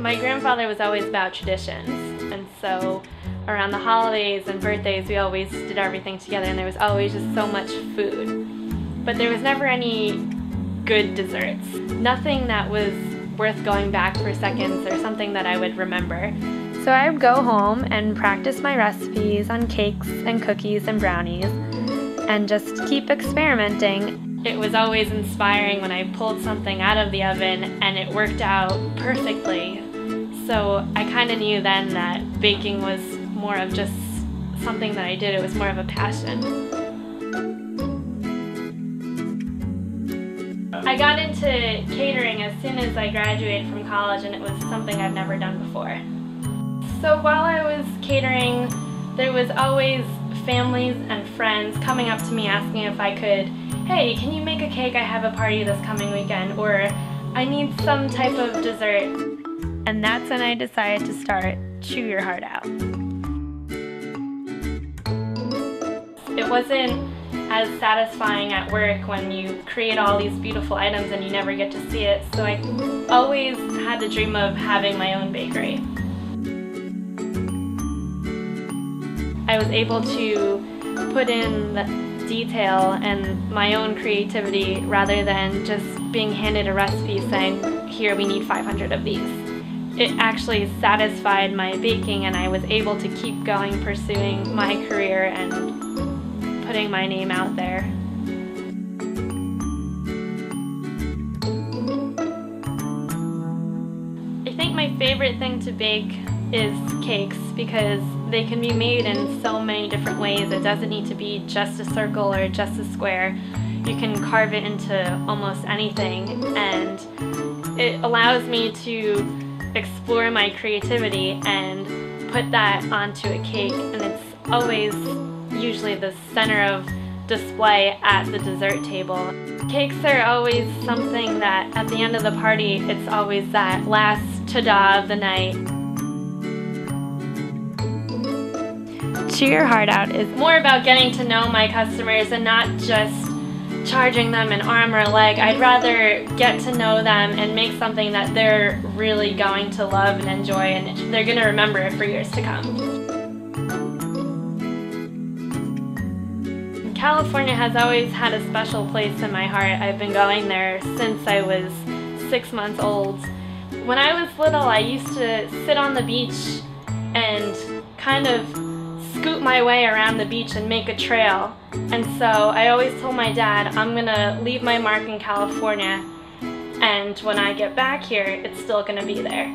My grandfather was always about traditions, and so around the holidays and birthdays we always did everything together, and there was always just so much food. But there was never any good desserts. Nothing that was worth going back for seconds or something that I would remember. So I would go home and practice my recipes on cakes and cookies and brownies and just keep experimenting. It was always inspiring when I pulled something out of the oven and it worked out perfectly. So I kind of knew then that baking was more of just something that I did. It was more of a passion. I got into catering as soon as I graduated from college, and it was something I've never done before. So while I was catering, there was always families and friends coming up to me asking if I could, hey, can you make a cake? I have a party this coming weekend, or I need some type of dessert. And that's when I decided to start Chew Your Heart Out. It wasn't as satisfying at work when you create all these beautiful items and you never get to see it, so I always had the dream of having my own bakery. I was able to put in the detail and my own creativity rather than just being handed a recipe saying, here, we need 500 of these. It actually satisfied my baking, and I was able to keep going pursuing my career and putting my name out there. I think my favorite thing to bake is cakes because they can be made in so many different ways. It doesn't need to be just a circle or just a square. You can carve it into almost anything, and it allows me to explore my creativity and put that onto a cake, and it's always usually the center of display at the dessert table. Cakes are always something that at the end of the party, it's always that last ta-da of the night. Chew Your Heart Out is more about getting to know my customers and not just charging them an arm or a leg. I'd rather get to know them and make something that they're really going to love and enjoy, and they're going to remember it for years to come. California has always had a special place in my heart. I've been going there since I was 6 months old. When I was little, I used to sit on the beach and kind of scoot my way around the beach and make a trail. And so I always told my dad, I'm gonna leave my mark in California, and when I get back here, it's still gonna be there.